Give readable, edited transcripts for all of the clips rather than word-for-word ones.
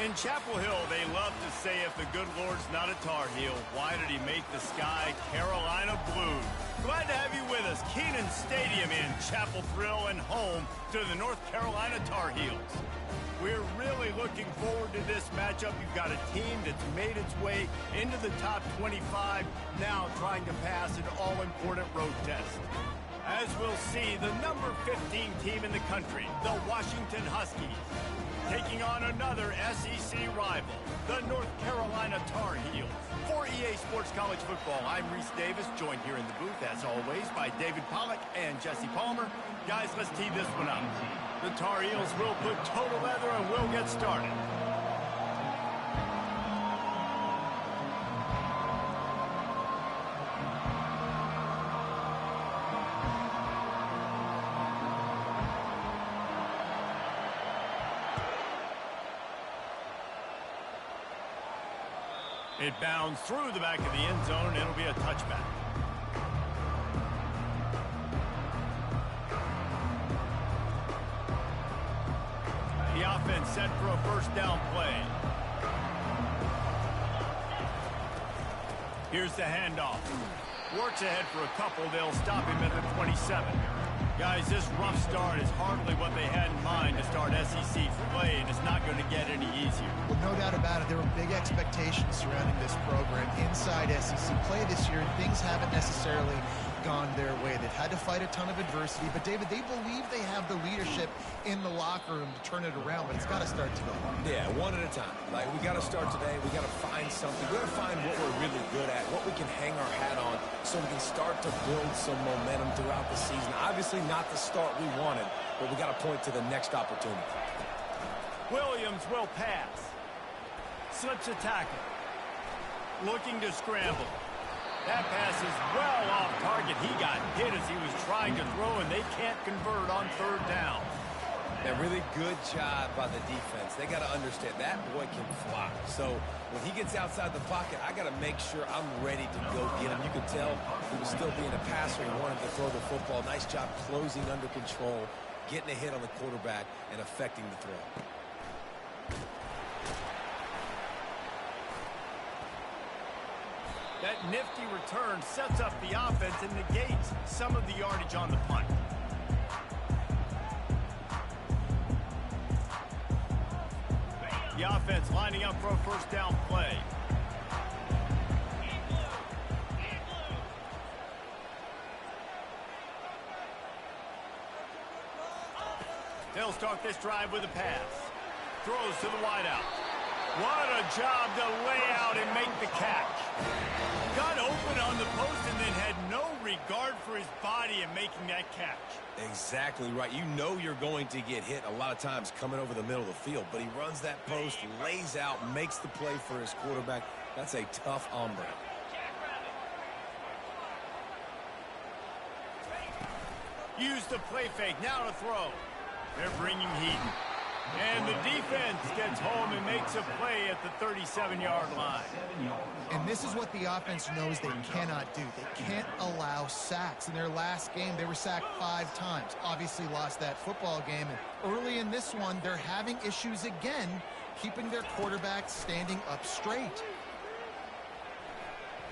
In Chapel Hill, they love to say if the good Lord's not a Tar Heel, why did he make the sky Carolina blue? Glad to have you with us. Kenan Stadium in Chapel Thrill and home to the North Carolina Tar Heels. We're really looking forward to this matchup. You've got a team that's made its way into the top 25, now trying to pass an all-important road test. As we'll see, the number 15 team in the country, the Washington Huskies, taking on another SEC rival, the North Carolina Tar Heels. For EA Sports College Football, I'm Reese Davis, joined here in the booth, as always, by David Pollack and Jesse Palmer. Guys, let's tee this one up. The Tar Heels will put total leather and we'll get started. It bounds through the back of the end zone, and it'll be a touchback. The offense set for a first down play. Here's the handoff. Works ahead for a couple. They'll stop him at the 27. Guys, this rough start is hardly what they had in mind to start SEC play, and it's not going to get any easier. Well, no doubt about it. There were big expectations surrounding this program inside SEC play this year, and things haven't necessarily gone their way. They've had to fight a ton of adversity, but David, they believe they have the leadership in the locker room to turn it around, but it's got to start today. Yeah, one at a time. Like, we got to start today. We got to find something. We got to find what we're really good at, what we can hang our hat on, so we can start to build some momentum throughout the season. Obviously not the start we wanted, but we got to point to the next opportunity. Williams will pass. Slips a tackle. Looking to scramble. That pass is well off target. He got hit as he was trying to throw, and they can't convert on third down. A really good job by the defense. They got to understand that boy can fly. So when he gets outside the pocket, I got to make sure I'm ready to go get him. You can tell he was still being a passer. He wanted to throw the football. Nice job closing under control, getting a hit on the quarterback, and affecting the throw. That nifty return sets up the offense and negates some of the yardage on the punt. The offense lining up for a first down play. They'll start this drive with a pass. Throws to the wideout. What a job to lay out and make the catch. Got open on the post and then had no regard for his body in making that catch. Exactly right. You know you're going to get hit a lot of times coming over the middle of the field, but he runs that post, lays out, makes the play for his quarterback. That's a tough hombre. Use the play fake. Now to throw. They're bringing Heaton. And the defense gets home and makes a play at the 37-yard line. And this is what the offense knows they cannot do. They can't allow sacks. In their last game, they were sacked 5 times. Obviously lost that football game. And early in this one, they're having issues again, keeping their quarterback standing up straight.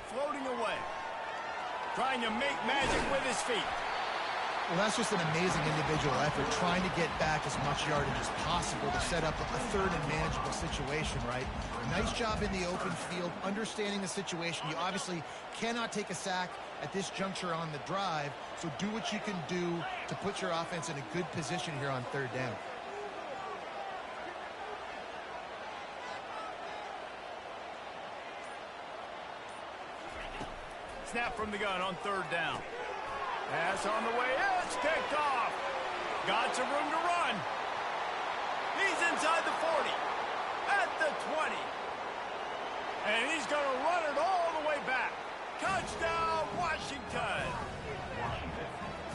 Floating away. Trying to make magic with his feet. Well, that's just an amazing individual effort, trying to get back as much yardage as possible to set up a third and manageable situation, right? Nice job in the open field, understanding the situation. You obviously cannot take a sack at this juncture on the drive, so do what you can do to put your offense in a good position here on third down. Snap from the gun on third down. Pass on the way. It's kicked off. Got some room to run. He's inside the 40. At the 20. And he's going to run it all the way back. Touchdown, Washington.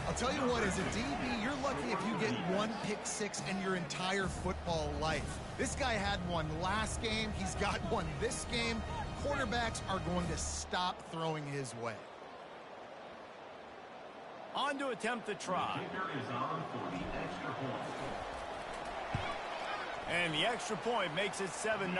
I'll tell you what, as a DB, you're lucky if you get 1 pick six in your entire football life. This guy had one last game. He's got one this game. Quarterbacks are going to stop throwing his way. On to attempt the try. And the extra point makes it 7-0.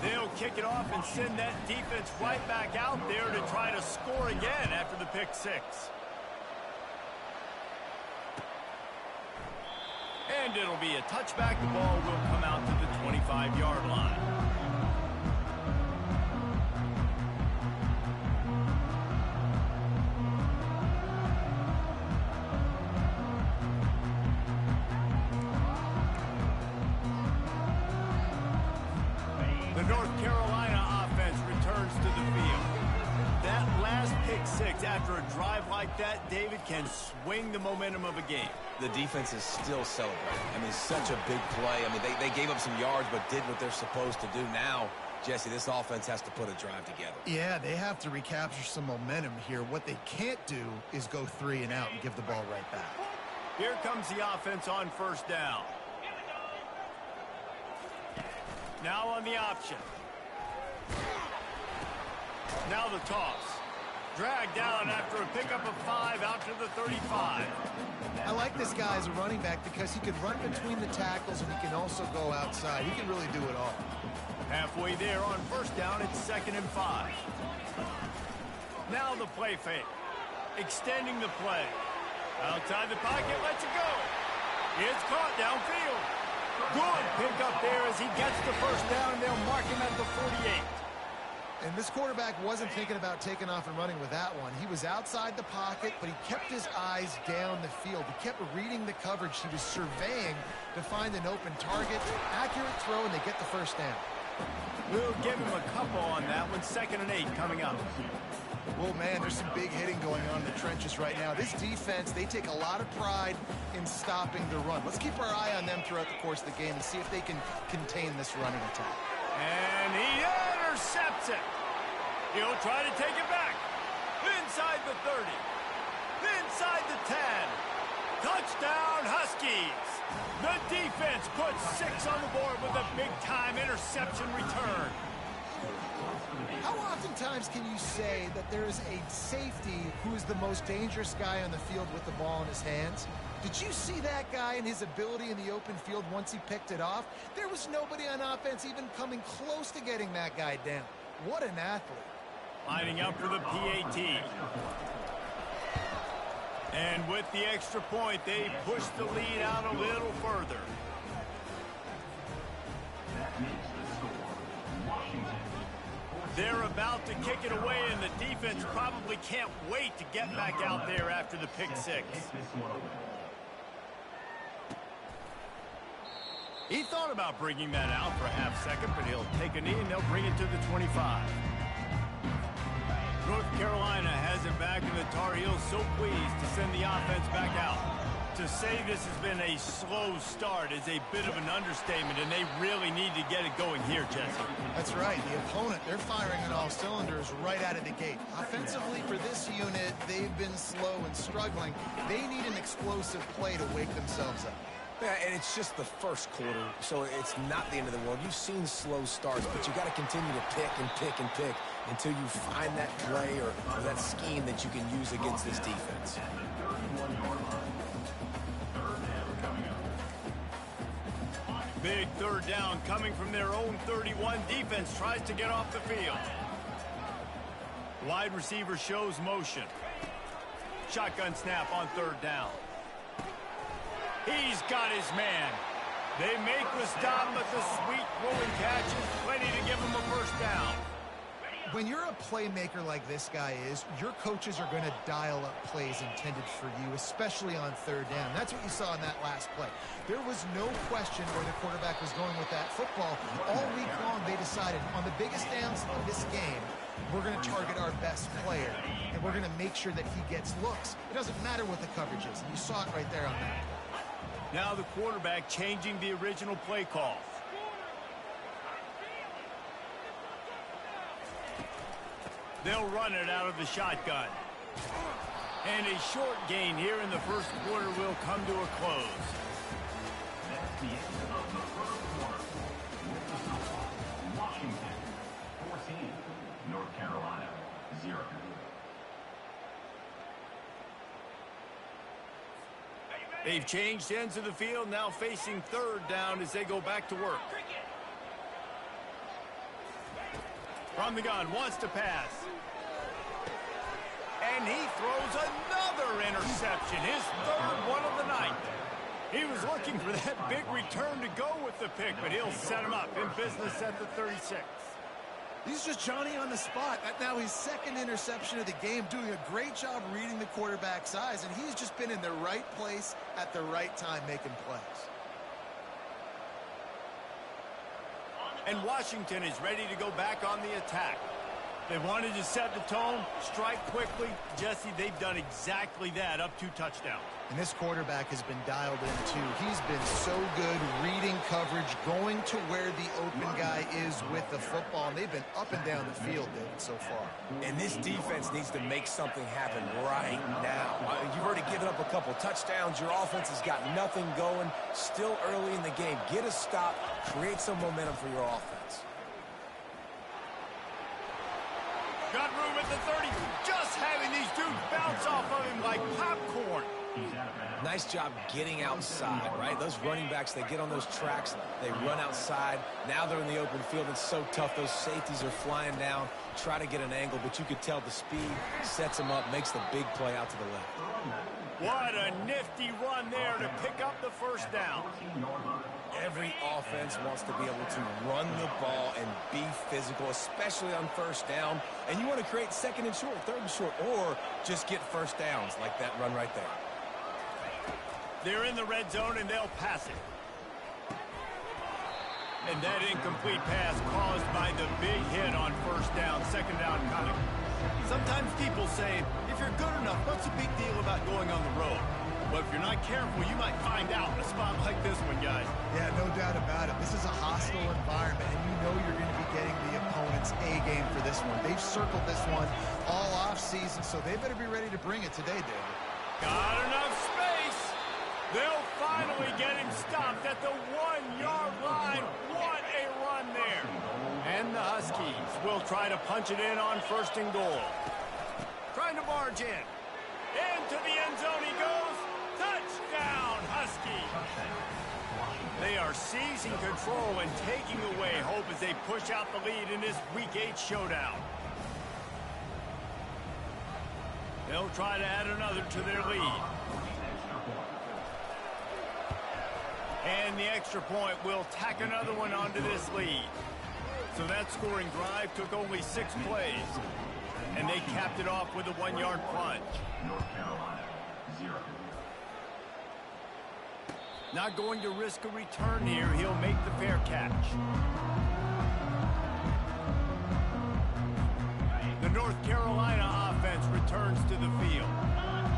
They'll kick it off and send that defense right back out there to try to score again after the pick six. And it'll be a touchback. The ball will come out to the 25-yard line. The North Carolina offense returns to the field. That last pick six after a drive like that, David, can swing the momentum of a game. The defense is still celebrating. I mean, such a big play. I mean, they gave up some yards but did what they're supposed to do. Now, Jesse, this offense has to put a drive together. Yeah, they have to recapture some momentum here. What they can't do is go 3 and out and give the ball right back. Here comes the offense on first down. Now on the option. Now the toss. Dragged down after a pickup of 5 out to the 35. I like this guy as a running back because he can run between the tackles and he can also go outside. He can really do it all. Halfway there on first down, it's 2nd and 5. Now the play fake. Extending the play. Outside the pocket, lets it go. It's caught downfield. Good pickup there as he gets the first down, and they'll mark him at the 48. And this quarterback wasn't thinking about taking off and running with that one. He was outside the pocket, but he kept his eyes down the field. He kept reading the coverage. He was surveying to find an open target. Accurate throw, and they get the first down. We'll give him a couple on that one. 2nd and 8 coming up. Well, man, there's some big hitting going on in the trenches right now. This defense, they take a lot of pride in stopping the run. Let's keep our eye on them throughout the course of the game and see if they can contain this running attack. And he intercepts it. He'll try to take it back. Inside the 30. Inside the 10. Touchdown, Huskies. The defense puts 6 on the board with a big-time interception return. How oftentimes can you say that there is a safety who is the most dangerous guy on the field with the ball in his hands? Did you see that guy and his ability in the open field once he picked it off? There was nobody on offense even coming close to getting that guy down. What an athlete. Lining up for the PAT. And with the extra point, they push the lead out a little further. They're about to kick it away, and the defense probably can't wait to get back out there after the pick six. He thought about bringing that out for a half second, but he'll take a knee, and they'll bring it to the 25. North Carolina has it back, and the Tar Heels so pleased to send the offense back out. To say this has been a slow start is a bit of an understatement, and they really need to get it going here, Jesse. That's right. The opponent, they're firing on all cylinders right out of the gate. Offensively, for this unit, they've been slow and struggling. They need an explosive play to wake themselves up. Yeah, and it's just the first quarter, so it's not the end of the world. You've seen slow starts, but you got to continue to pick and pick and pick until you find that play or that scheme that you can use against this defense. Big third down coming from their own 31. Defense tries to get off the field. Wide receiver shows motion. Shotgun snap on third down. He's got his man. They make the stop, but the sweet rolling catch is plenty to give him a first down. When you're a playmaker like this guy is, your coaches are going to dial up plays intended for you, especially on third down. That's what you saw in that last play. There was no question where the quarterback was going with that football. All week long, they decided on the biggest downs of this game, we're going to target our best player, and we're going to make sure that he gets looks. It doesn't matter what the coverage is. And you saw it right there on that. Now the quarterback changing the original play call. They'll run it out of the shotgun. And a short gain here in the first quarter will come to a close. That's the end of the first quarter. Washington, 14. North Carolina, 0. They've changed ends of the field, now facing third down as they go back to work. From the gun, wants to pass. And he throws another interception, his third one of the night. He was looking for that big return to go with the pick, but he'll set him up in business at the 36. He's just Johnny on the spot. Now his second interception of the game, doing a great job reading the quarterback's eyes, and he's just been in the right place at the right time making plays. And Washington is ready to go back on the attack. They wanted to set the tone, strike quickly. Jesse, they've done exactly that, up 2 touchdowns. And this quarterback has been dialed in, too. He's been so good reading coverage, going to where the open guy is with the football, and they've been up and down the field, David, so far. And this defense needs to make something happen right now. You've already given up a couple touchdowns. Your offense has got nothing going. Still early in the game. Get a stop. Create some momentum for your offense. Got room at the 30. Just having these dudes bounce off of him like popcorn. Nice job getting outside, right? Those running backs, they get on those tracks, they run outside. Now they're in the open field. It's so tough. Those safeties are flying down, try to get an angle, but you could tell the speed sets them up, makes the big play out to the left. What a nifty run there to pick up the first down. Every offense wants to be able to run the ball and be physical, especially on first down. And you want to create second and short, third and short, or just get first downs like that run right there. They're in the red zone, and they'll pass it. And that incomplete pass caused by the big hit on first down, second down coming. Sometimes people say, if you're good enough, what's the big deal about going on the road? Well, if you're not careful, you might find out in a spot like this one, guys. Yeah, no doubt about it. This is a hostile environment, and you know you're going to be getting the opponent's A game for this one. They've circled this one all offseason, so they better be ready to bring it today, David. Got enough space. They'll finally get him stopped at the 1-yard line. What a run there. And the Huskies will try to punch it in on first and goal. Trying to barge in. Into the end zone he goes. Touchdown, Huskies. They are seizing control and taking away hope as they push out the lead in this Week 8 showdown. They'll try to add another to their lead. And the extra point will tack another one onto this lead. So that scoring drive took only 6 plays. And they capped it off with a 1-yard plunge. North Carolina, 0. Not going to risk a return here. He'll make the fair catch. The North Carolina offense returns to the field.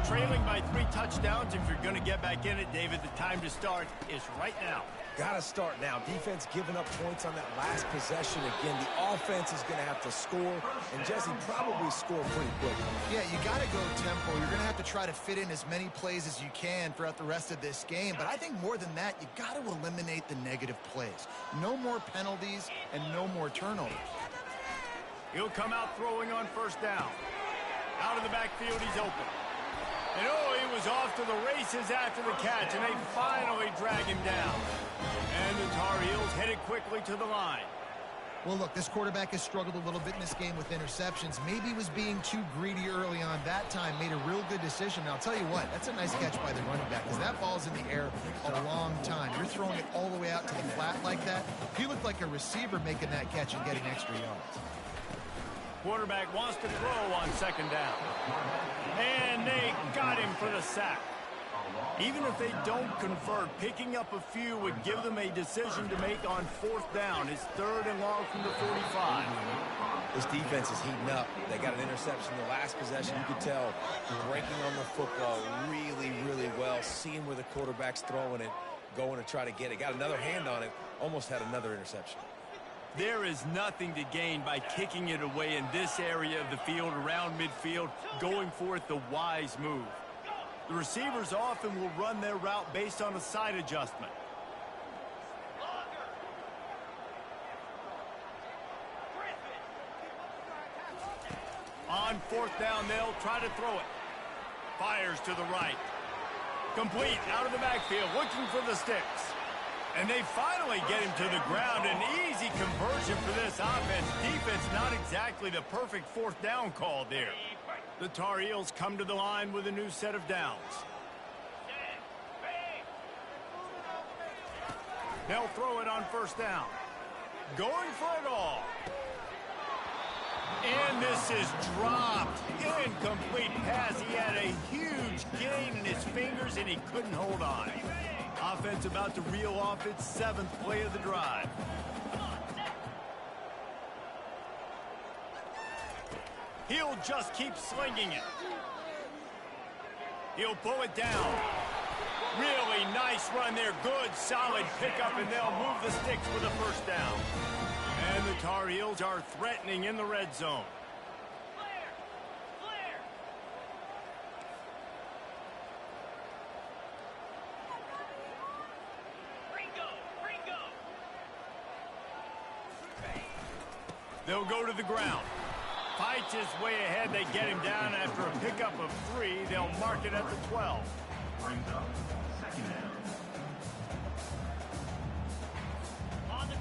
Trailing by 3 touchdowns. If you're going to get back in it, David, the time to start is right now. Got to start now. Defense giving up points on that last possession. Again, the offense is going to have to score, and Jesse probably score pretty quick. Yeah, you got to go tempo. You're going to have to try to fit in as many plays as you can throughout the rest of this game. But I think more than that, you got to eliminate the negative plays. No more penalties and no more turnovers. He'll come out throwing on first down. Out of the backfield, he's open. And oh, he was off to the races after the catch, and they finally drag him down. And the Tar Heels headed quickly to the line. Well, look, this quarterback has struggled a little bit in this game with interceptions. Maybe he was being too greedy early on that time, made a real good decision. And I'll tell you what, that's a nice catch by the running back, because that ball's in the air a long time. You're throwing it all the way out to the flat like that. He looked like a receiver making that catch and getting extra yards. Quarterback wants to throw on second down. And they got him for the sack. Even if they don't convert, picking up a few would give them a decision to make on fourth down. It's 3rd and long from the 45. This defense is heating up. They got an interception in the last possession. You could tell breaking on the football really, really well, seeing where the quarterback's throwing it, going to try to get it. Got another hand on it, almost had another interception. There is nothing to gain by kicking it away in this area of the field around midfield, going for it the wise move. The receivers often will run their route based on a side adjustment. On fourth down, they'll try to throw it. Fires to the right. Complete out of the backfield, looking for the sticks. And they finally get him to the ground. An easy conversion for this offense. Defense not exactly the perfect fourth down call there. The Tar Heels come to the line with a new set of downs. They'll throw it on first down. Going for it all. And this is dropped. Incomplete pass. He had a huge gain in his fingers, and he couldn't hold on. Offense about to reel off its 7th play of the drive. He'll just keep slinging it. He'll pull it down. Really nice run there. Good, solid pickup, and they'll move the sticks for the first down. And the Tar Heels are threatening in the red zone. They'll go to the ground. Fights his way ahead. They get him down after a pickup of 3. They'll mark it at the 12. Brings up second down.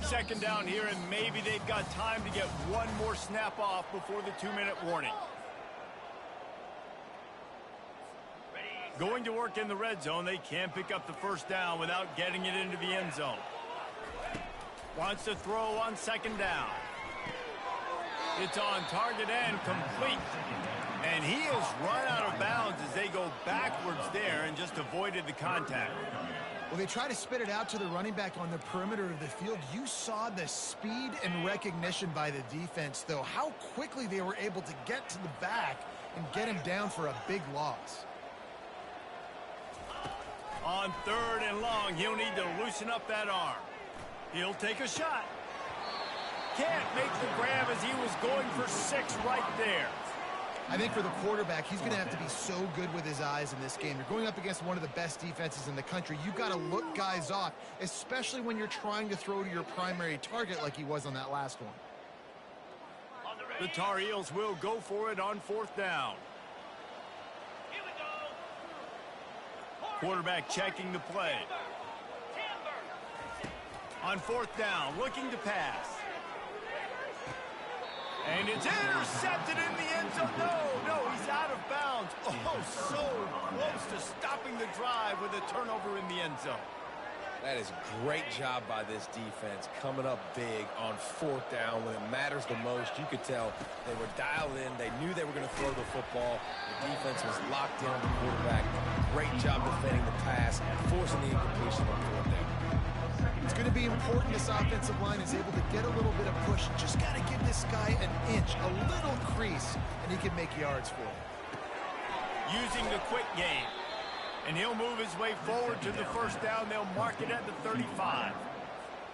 Second down here, and maybe they've got time to get one more snap off before the 2-minute warning. Going to work in the red zone. They can't pick up the first down without getting it into the end zone. Wants to throw on second down. It's on target and complete. And he has run out of bounds as they go backwards there and just avoided the contact. Well, they try to spit it out to the running back on the perimeter of the field. You saw the speed and recognition by the defense, though. How quickly they were able to get to the back and get him down for a big loss. On 3rd and long, he'll need to loosen up that arm. He'll take a shot. Can't make the grab as he was going for 6 right there. I think for the quarterback, he's going to have to be so good with his eyes in this game. You're going up against one of the best defenses in the country. You've got to look guys off, especially when you're trying to throw to your primary target like he was on that last one. The Tar Heels will go for it on 4th down. Quarterback checking the play. On 4th down, looking to pass. And it's intercepted in the end zone. No, he's out of bounds. Oh, so close to stopping the drive with a turnover in the end zone. That is a great job by this defense, coming up big on 4th down when it matters the most. You could tell they were dialed in. They knew they were going to throw the football. The defense was locked in on the quarterback. Great job defending the pass, forcing the incompletion on 4th down. It's going to be important this offensive line is able to get a little bit of push. Just got to give this guy an inch, a little crease, and he can make yards for him. Using the quick game. And he'll move his way forward to the first down. They'll mark it at the 35.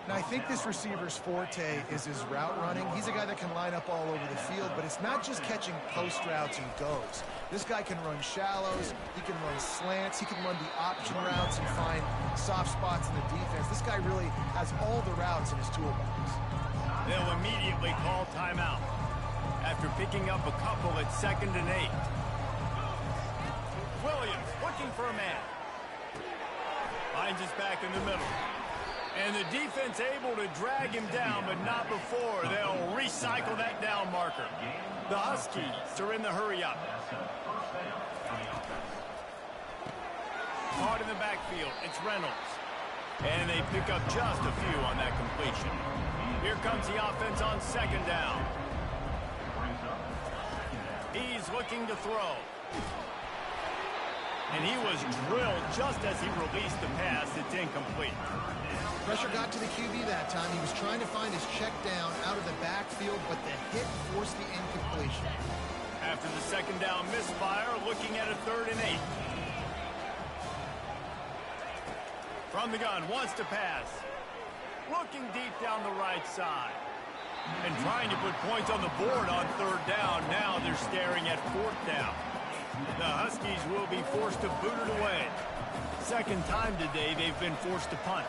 Now, I think this receiver's forte is his route running. He's a guy that can line up all over the field, but it's not just catching post routes and goes. This guy can run shallows, he can run slants, he can run the option routes and find soft spots in the defense. This guy really has all the routes in his toolbox. They'll immediately call timeout after picking up a couple at 2nd and 8. Williams looking for a man. Finds his back in the middle. And the defense able to drag him down, but not before. They'll recycle that down marker. The Huskies are in the hurry up. Caught in the backfield, it's Reynolds. And they pick up just a few on that completion. Here comes the offense on 2nd down. He's looking to throw. And he was drilled just as he released the pass. It's incomplete. Pressure got to the QB that time. He was trying to find his check down out of the backfield, but the hit forced the incompletion. After the 2nd down misfire, looking at a 3rd and 8. From the gun, wants to pass. Looking deep down the right side. And trying to put points on the board on 3rd down. Now they're staring at 4th down. The Huskies will be forced to boot it away. 2nd time today they've been forced to punt.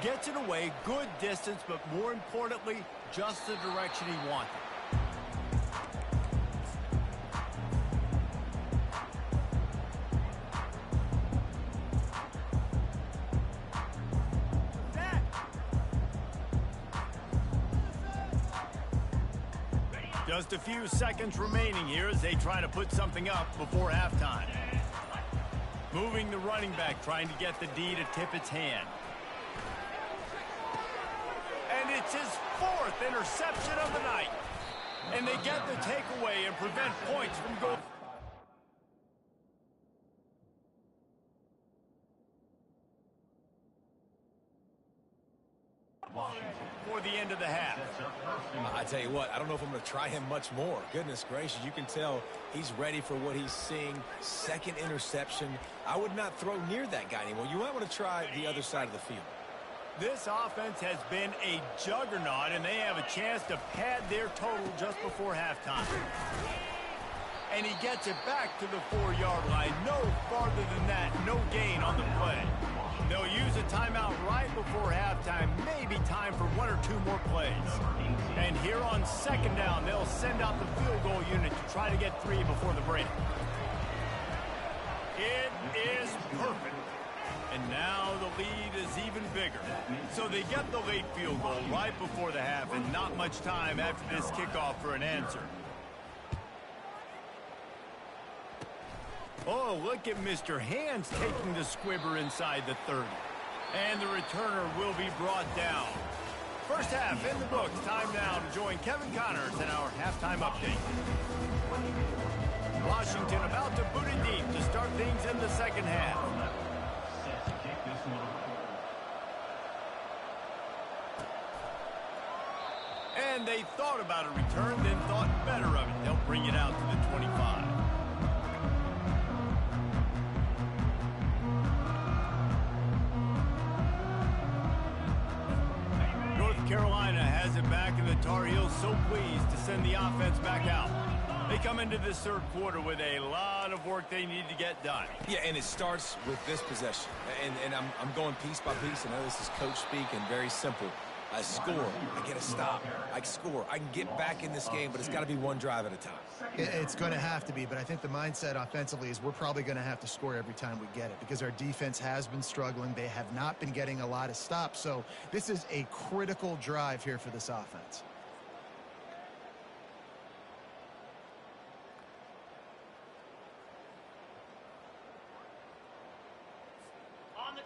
Gets it away, good distance, but more importantly, just the direction he wanted. Just a few seconds remaining here as they try to put something up before halftime. Moving the running back, trying to get the D to tip its hand. And it's his 4th interception of the night. And they get the takeaway and prevent points from going. For the end of the half. I tell you what, I don't know if I'm going to try him much more. Goodness gracious, you can tell he's ready for what he's seeing. 2nd interception. I would not throw near that guy anymore. You might want to try the other side of the field. This offense has been a juggernaut, and they have a chance to pad their total just before halftime. And he gets it back to the 4-yard line. No farther than that. No gain on the play. They'll use a timeout right before halftime. Maybe time for 1 or 2 more plays. And here on 2nd down, they'll send out the field goal unit to try to get 3 before the break. It is perfect. And now the lead is even bigger. So they get the late field goal right before the half, and not much time after this kickoff for an answer. Oh, look at Mr. Hands taking the squibber inside the 30. And the returner will be brought down. First half in the books. Time now to join Kevin Connors in our halftime update. Washington about to boot it deep to start things in the 2nd half. And they thought about a return, then thought better of it. They'll bring it out to the 25. North Carolina has it back, and the Tar Heels so pleased to send the offense back out. They come into this 3rd quarter with a lot of work they need to get done. Yeah, and it starts with this possession. And I'm going piece by piece. I know this is coach speak and very simple. I score. I get a stop. I score. I can get back in this game, but it's got to be 1 drive at a time. It's going to have to be, but I think the mindset offensively is we're probably going to have to score every time we get it because our defense has been struggling. They have not been getting a lot of stops, so this is a critical drive here for this offense.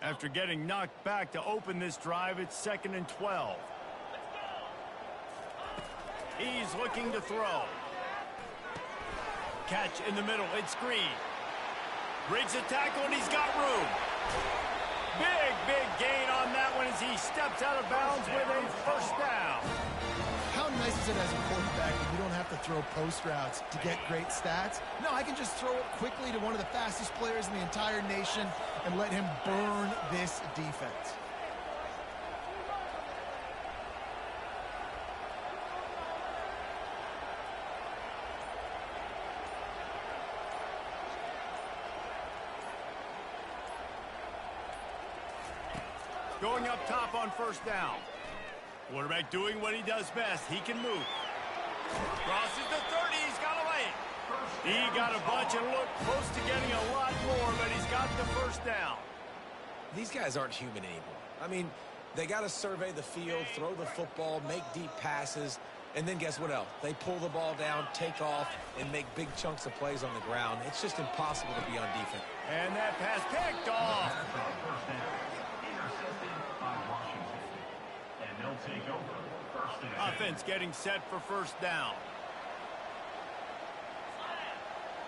After getting knocked back to open this drive, it's 2nd and 12. He's looking to throw. Catch in the middle. It's Green. Breaks a tackle, and he's got room. Big gain on that one as he steps out of bounds with a 1st down. How nice is it as a quarterback when you don't have to throw post routes to get great stats? No, I can just throw it quickly to one of the fastest players in the entire nation and let him burn this defense. Going up top on 1st down. Quarterback doing what he does best. He can move. Crosses the 30. He's got a lane. He got a bunch and looked close to getting a lot more, but he's got the 1st down. These guys aren't human anymore. I mean, they got to survey the field, throw the football, make deep passes, and then guess what else? They pull the ball down, take off, and make big chunks of plays on the ground. It's just impossible to be on defense. And that pass picked off. Take over. 1st and 10. Offense getting set for 1st down.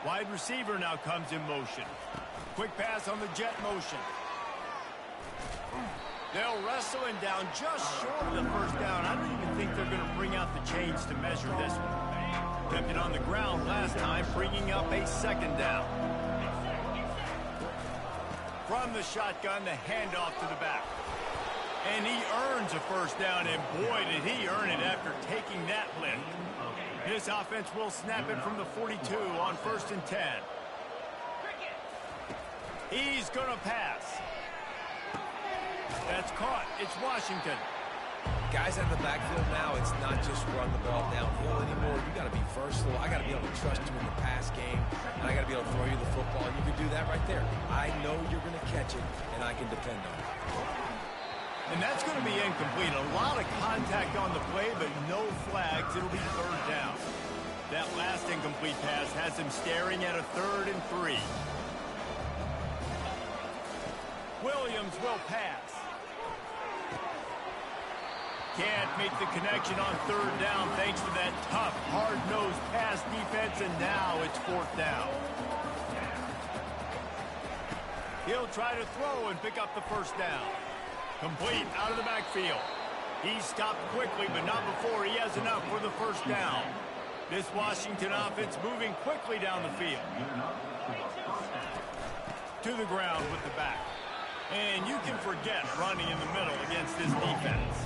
Wide receiver now comes in motion. Quick pass on the jet motion. They'll wrestle him down just short of the 1st down. I don't even think they're going to bring out the chains to measure this one. Kept it on the ground last time, bringing up a 2nd down. From the shotgun, the handoff to the back. And he earns a 1st down, and boy, did he earn it after taking that lift. This offense will snap it from the 42 on 1st and 10. He's going to pass. That's caught. It's Washington. Guys out of the backfield now, it's not just run the ball downhill anymore. You got to be versatile. I got to be able to trust you in the pass game, and I got to be able to throw you the football. And you can do that right there. I know you're going to catch it, and I can depend on it. And that's going to be incomplete. A lot of contact on the play, but no flags. It'll be 3rd down. That last incomplete pass has him staring at a 3rd and 3. Williams will pass. Can't make the connection on 3rd down thanks to that tough, hard-nosed pass defense, and now it's 4th down. He'll try to throw and pick up the 1st down. Complete out of the backfield. He's stopped quickly, but not before he has enough for the 1st down. This Washington offense moving quickly down the field. To the ground with the back. And you can forget running in the middle against this defense.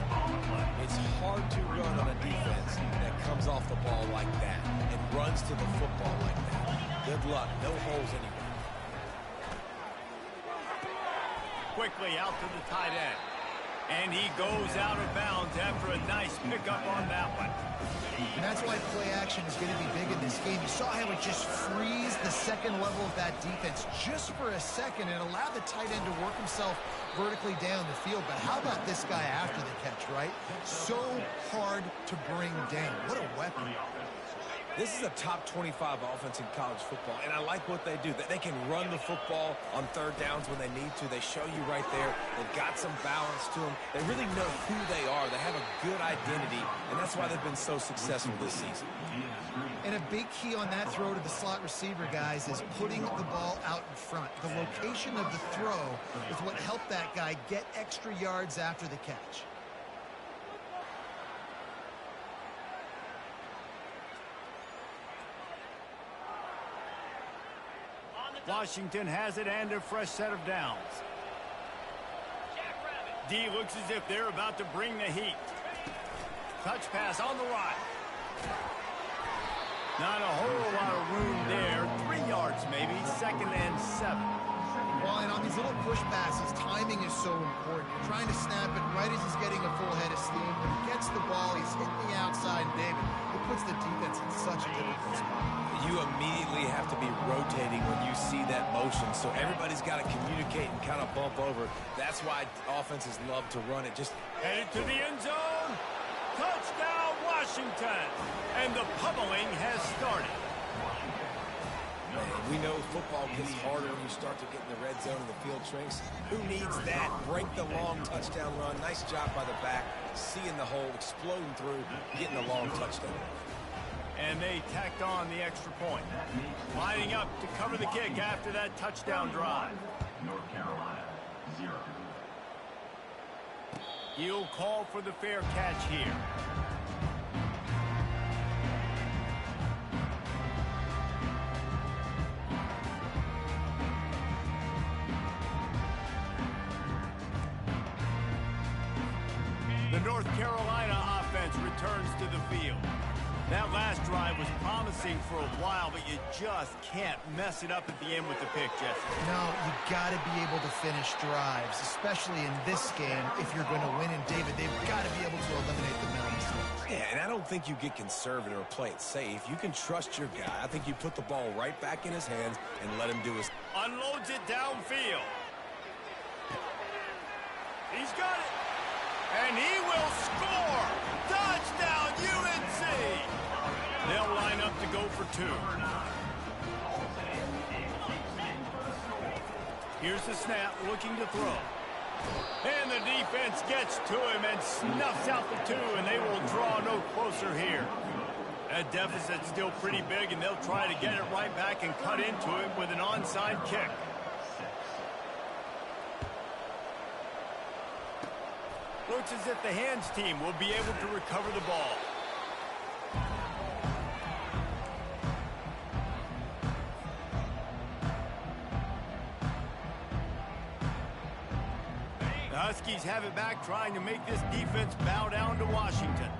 It's hard to run on a defense that comes off the ball like that and runs to the football like that. Good luck. No holes anywhere. Quickly out to the tight end. And he goes out of bounds after a nice pickup on that one. And that's why play action is going to be big in this game. You saw how it just frees the second level of that defense just for a second and allowed the tight end to work himself vertically down the field. But how about this guy after the catch, right? So hard to bring down. What a weapon. This is a top 25 offense in college football, and I like what they do. They can run the football on 3rd downs when they need to. They show you right there. They've got some balance to them. They really know who they are. They have a good identity, and that's why they've been so successful this season. And a big key on that throw to the slot receiver, guys, is putting the ball out in front. The location of the throw is what helped that guy get extra yards after the catch. Washington has it and a fresh set of downs. D looks as if they're about to bring the heat. Touch pass on the right. Not a whole lot of room there. 3 yards maybe, 2nd and 7. Well, and on these little push passes, timing is so important. You're trying to snap it right as he's getting a full head of steam. When he gets the ball, he's hitting the outside, and David, it puts the defense in such a difficult spot. You immediately have to be rotating when you see that motion, so everybody's got to communicate and kind of bump over. That's why offenses love to run it. Just headed to the end zone. Touchdown, Washington. And the pummeling has started. We know football gets harder when you start to get in the red zone and the field shrinks. Who needs that? Break the long touchdown run. Nice job by the back. Seeing the hole, exploding through, getting a long touchdown. And they tacked on the extra point. Lining up to cover the kick after that touchdown drive. North Carolina, 0. He'll call for the fair catch here. The North Carolina offense returns to the field. That last drive was promising for a while, but you just can't mess it up at the end with the pick, Jesse. No, you got to be able to finish drives, especially in this game if you're going to win. And, David, they've got to be able to eliminate the mental mistakes. Yeah, and I don't think you get conservative or play it safe. You can trust your guy. I think you put the ball right back in his hands and let him do his... Unloads it downfield. He's got it. And he will score. Touchdown, UNC. They'll line up to go for 2. Here's the snap, looking to throw. And the defense gets to him and snuffs out the 2, and they will draw no closer here. That deficit's still pretty big, and they'll try to get it right back and cut into it with an onside kick. Looks as if the hands team will be able to recover the ball. The Huskies have it back, trying to make this defense bow down to Washington.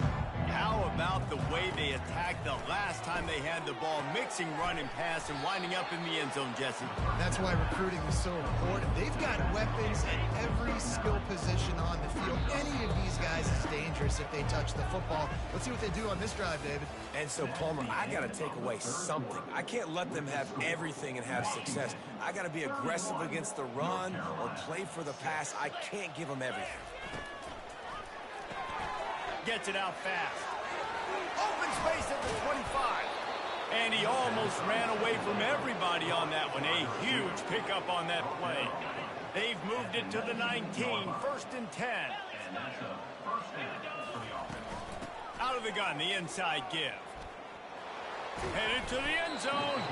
How about the way they attacked the last time they had the ball, mixing run and pass and winding up in the end zone, Jesse? That's why recruiting is so important. They've got weapons at every skill position on the field. Any of these guys is dangerous if they touch the football. Let's see what they do on this drive, David. And so, Palmer, I got to take away something. I can't let them have everything and have success. I got to be aggressive against the run or play for the pass. I can't give them everything. Gets it out fast. Open space at the 25. And he almost ran away from everybody on that one. A huge pickup on that play. They've moved it to the 19, 1st and 10. And that's a first down for the offense. Out of the gun, the inside give. Headed to the end zone.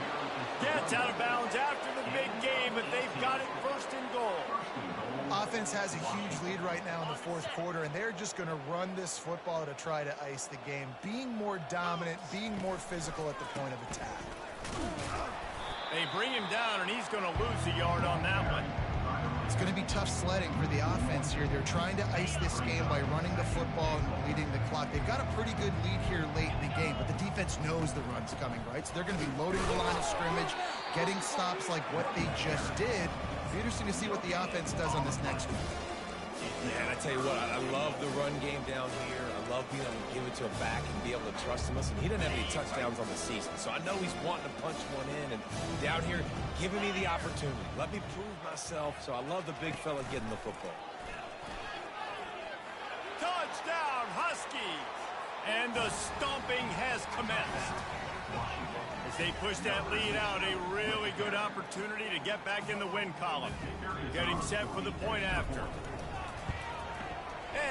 Gets out of bounds after the big game, but they've got it 1st and goal. Offense has a huge lead right now in the 4th quarter, and they're just going to run this football to try to ice the game. Being more dominant, being more physical at the point of attack. They bring him down, and he's going to lose a yard on that one. It's going to be tough sledding for the offense here. They're trying to ice this game by running the football and bleeding the clock. They've got a pretty good lead here late in the game, but the defense knows the run's coming, right? So they're going to be loading the line of scrimmage, getting stops like what they just did. It'll be interesting to see what the offense does on this next one. Yeah, and I tell you what, I love the run game down here. I love being able to give it to him back and be able to trust him. Listen, he didn't have any touchdowns on the season, so I know he's wanting to punch one in. And down here, giving me the opportunity. Let me prove myself. So I love the big fella getting the football. Touchdown, Huskies! And the stomping has commenced. As they push that lead out, a really good opportunity to get back in the win column. Getting set for the point after.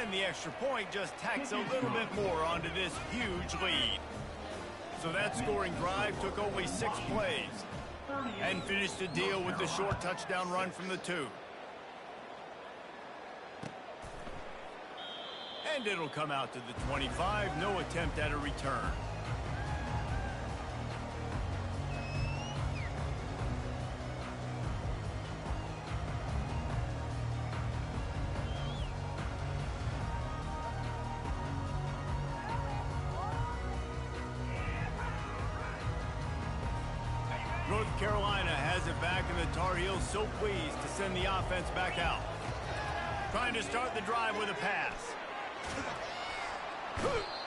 And the extra point just tacks a little bit more onto this huge lead. So that scoring drive took only 6 plays. And finished the deal with the short touchdown run from the 2. And it'll come out to the 25. No attempt at a return. North Carolina has it back, and the Tar Heels so pleased to send the offense back out. Trying to start the drive with a pass.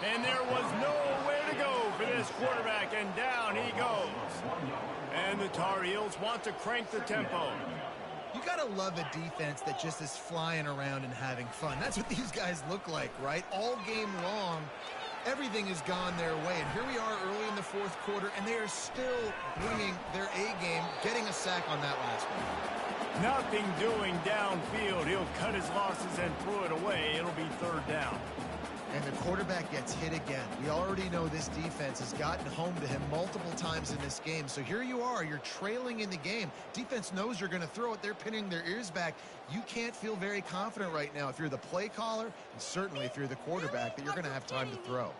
And there was nowhere to go for this quarterback, and down he goes. And the Tar Heels want to crank the tempo. You got to love a defense that just is flying around and having fun. That's what these guys look like, right? All game long, everything has gone their way. And here we are early in the 4th quarter, and they are still bringing their A game, getting a sack on that last one. Nothing doing downfield. He'll cut his losses and throw it away. It'll be 3rd down. And the quarterback gets hit again. We already know this defense has gotten home to him multiple times in this game. So here you are. You're trailing in the game. Defense knows you're going to throw it. They're pinning their ears back. You can't feel very confident right now if you're the play caller, and certainly if you're the quarterback, that you're going to have time to throw.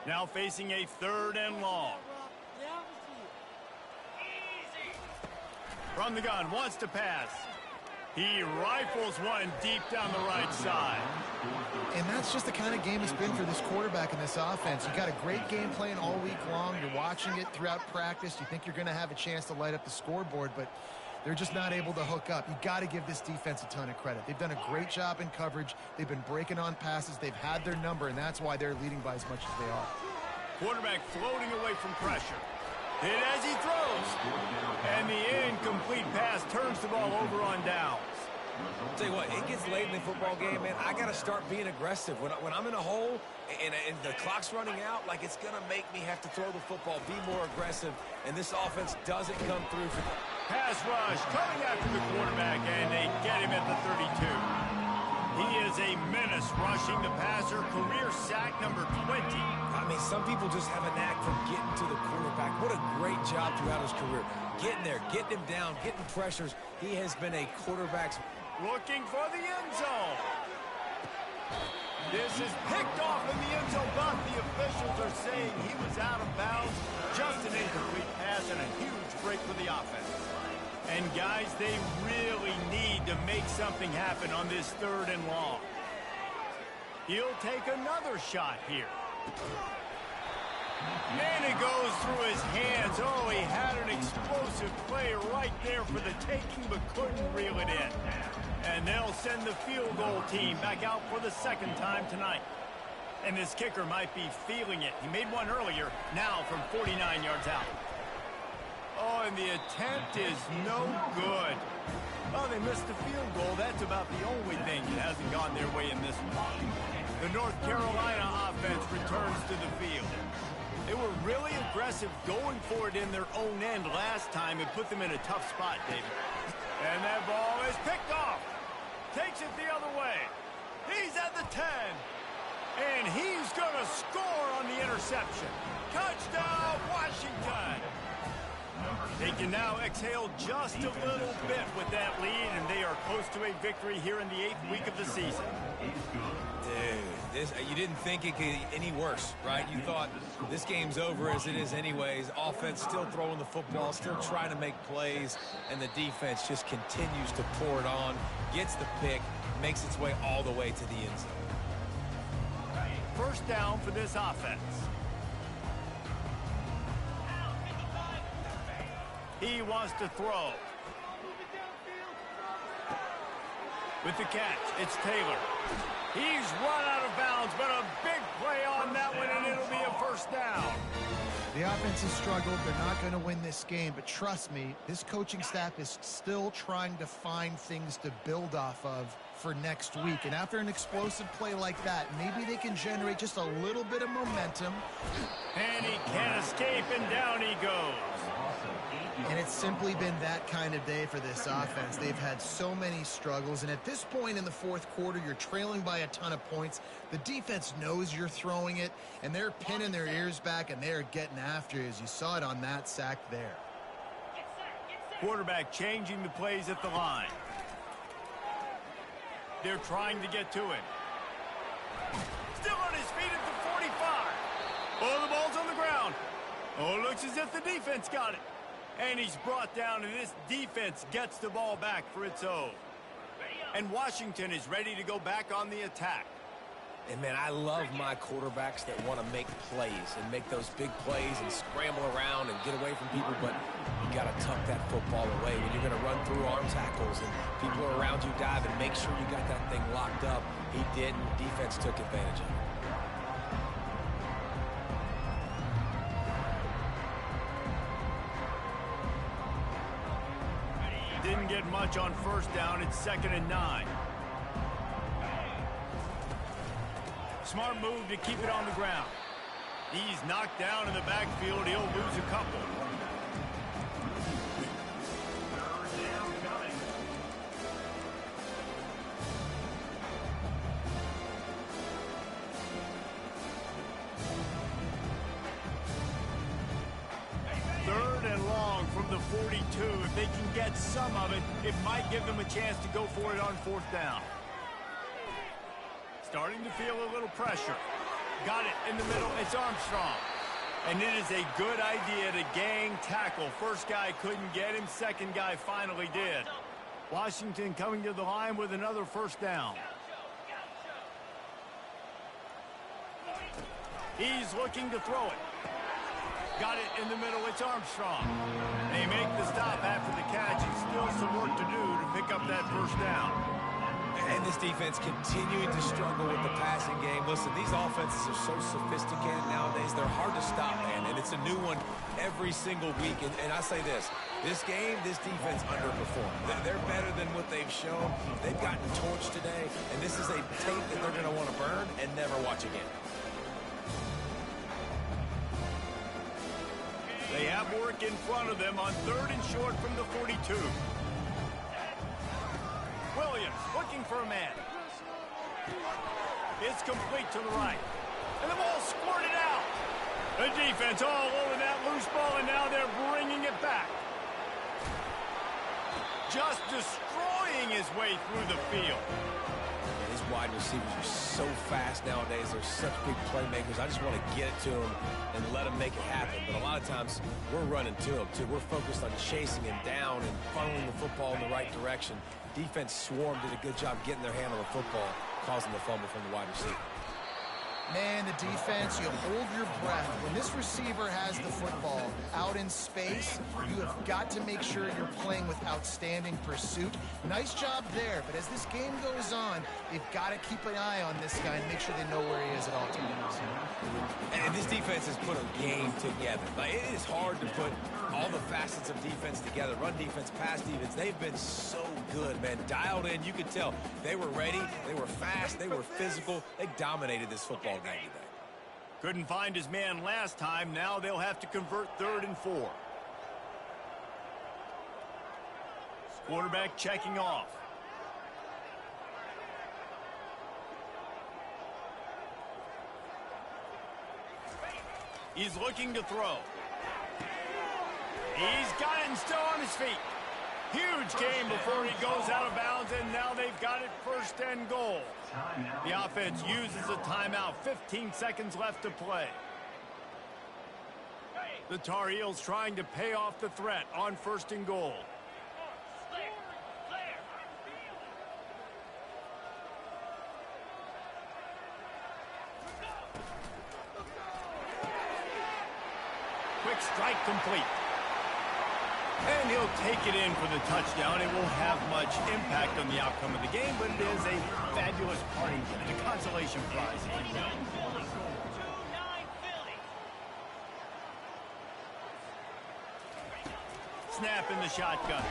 Now facing a 3rd and long. From the gun, wants to pass. He rifles one deep down the right side. And that's just the kind of game it's been for this quarterback in this offense. You got a great game plan all week long. You're watching it throughout practice. You think you're going to have a chance to light up the scoreboard, but they're just not able to hook up. You got to give this defense a ton of credit. They've done a great job in coverage. They've been breaking on passes. They've had their number, and that's why they're leading by as much as they are. Quarterback floating away from pressure. Hit as he throws. And the incomplete pass turns the ball over on downs. Tell you what, it gets late in the football game, man. I got to start being aggressive. When I'm in a hole and the clock's running out, like it's going to make me have to throw the football, be more aggressive, and this offense doesn't come through. Pass rush coming after the quarterback, and they get him at the 32. He is a menace rushing the passer, career sack number 20. I mean, some people just have a knack for getting to the quarterback. What a great job throughout his career. Getting there, getting him down, getting pressures. He has been a quarterback's... Looking for the end zone. This is picked off in the end zone, but the officials are saying he was out of bounds. Just an incomplete pass and a huge break for the offense. And guys, they really need to make something happen on this 3rd and long. He'll take another shot here. And it goes through his hands. Oh, he had an explosive play right there for the taking, but couldn't reel it in. And they'll send the field goal team back out for the 2nd time tonight. And this kicker might be feeling it. He made one earlier, now from 49 yards out. Oh, and the attempt is no good. Oh, they missed the field goal. That's about the only thing that hasn't gone their way in this one. The North Carolina offense returns to the field. They were really aggressive going for it in their own end last time and put them in a tough spot, David. And that ball is picked off. Takes it the other way. He's at the 10. And he's going to score on the interception. Touchdown, Washington. They can now exhale just a little bit with that lead, and they are close to a victory here in the 8th week of the season. Dude, you didn't think it could get any worse, right? You thought this game's over as it is anyways. Offense still throwing the football, still trying to make plays, and the defense just continues to pour it on, gets the pick, makes its way all the way to the end zone. First down for this offense. He wants to throw. With the catch, it's Taylor. He's run out of bounds, but a big play on that one, and it'll be a first down. The offense has struggled. They're not going to win this game, but trust me, this coaching staff is still trying to find things to build off of for next week. And after an explosive play like that, maybe they can generate just a little bit of momentum. And he can't escape, and down he goes. And it's simply been that kind of day for this offense. They've had so many struggles, and at this point in the fourth quarter, you're trailing by a ton of points. The defense knows you're throwing it, and they're pinning their ears back, and they're getting after you, as you saw it on that sack there. Quarterback changing the plays at the line. They're trying to get to him. Still on his feet at the 45. Oh, the ball's on the ground. Oh, it looks as if the defense got it. And he's brought down, and this defense gets the ball back for its own. And Washington is ready to go back on the attack. And, man, I love my quarterbacks that want to make plays and make those big plays and scramble around and get away from people, but you got to tuck that football away. When you're going to run through arm tackles and people are around you diving, make sure you got that thing locked up. He didn't. Defense took advantage of it. Didn't get much on first down. It's 2nd and 9. Smart move to keep it on the ground. He's knocked down in the backfield. He'll lose a couple. From the 42, if they can get some of it, it might give them a chance to go for it on fourth down. Starting to feel a little pressure. Got it in the middle. It's Armstrong. And it is a good idea to gang tackle. First guy couldn't get him. Second guy finally did. Washington coming to the line with another first down. He's looking to throw it. Got it in the middle. It's Armstrong. They make the stop after the catch, and still some work to do to pick up that first down. And this defense continuing to struggle with the passing game. Listen, these offenses are so sophisticated nowadays. They're hard to stop, man, and it's a new one every single week. And I say this game, this defense underperformed. They're better than what they've shown. They've gotten torched today, and this is a tape that they're going to want to burn and never watch again. They have work in front of them on 3rd and short from the 42. Williams looking for a man. It's complete to the right. And the ball squirted out. The defense all over that loose ball, and now they're bringing it back. Just destroying his way through the field. These wide receivers are so fast nowadays. They're such big playmakers. I just want to get it to them and let them make it happen. But a lot of times, we're running to them, too. We're focused on chasing him down and funneling the football in the right direction. Defense swarmed, did a good job getting their hand on the football, causing the fumble from the wide receiver. Man, the defense, you hold your breath. When this receiver has the football out in space, you have got to make sure you're playing with outstanding pursuit. Nice job there, but as this game goes on, they've got to keep an eye on this guy and make sure they know where he is at all times. And this defense has put a game together. Like, it is hard to put all the facets of defense together. Run defense, pass defense. They've been so good, man. Dialed in. You could tell they were ready. They were fast. They were physical. They dominated this football game today. Couldn't find his man last time. Now they'll have to convert 3rd and 4. Quarterback checking off. He's looking to throw. He's got it and still on his feet. Huge game before he goes out of bounds, and now they've got it 1st and goal. The offense uses a timeout. 15 seconds left to play. The Tar Heels trying to pay off the threat on 1st and goal. Quick strike complete. And he'll take it in for the touchdown. It won't have much impact on the outcome of the game, but it is a fabulous parting gift, a consolation prize, if you will. Snap in the shotgun.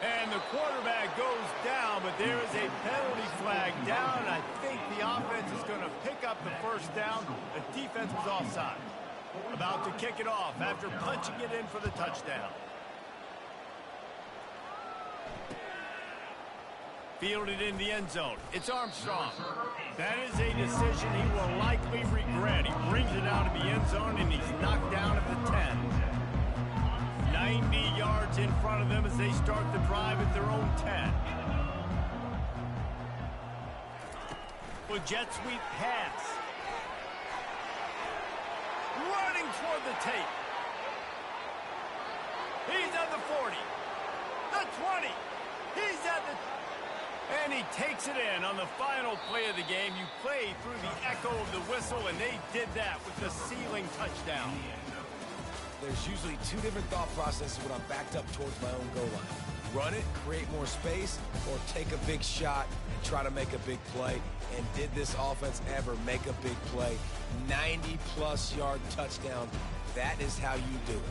And the quarterback goes down, but there is a penalty flag down. I think the offense is going to pick up the 1st down. The defense was offside. About to kick it off after punching it in for the touchdown. Fielded in the end zone. It's Armstrong. That is a decision he will likely regret. He brings it out of the end zone, and he's knocked down at the 10. 90 yards in front of them as they start the drive at their own 10. With jet sweep pass. Running toward the tape. He's at the 40. The 20. He's at the... And he takes it in on the final play of the game. You play through the echo of the whistle, and they did that with the ceiling touchdown. There's usually 2 different thought processes when I'm backed up towards my own goal line. Run it, create more space, or take a big shot and try to make a big play. And did this offense ever make a big play? 90-plus yard touchdown. That is how you do it.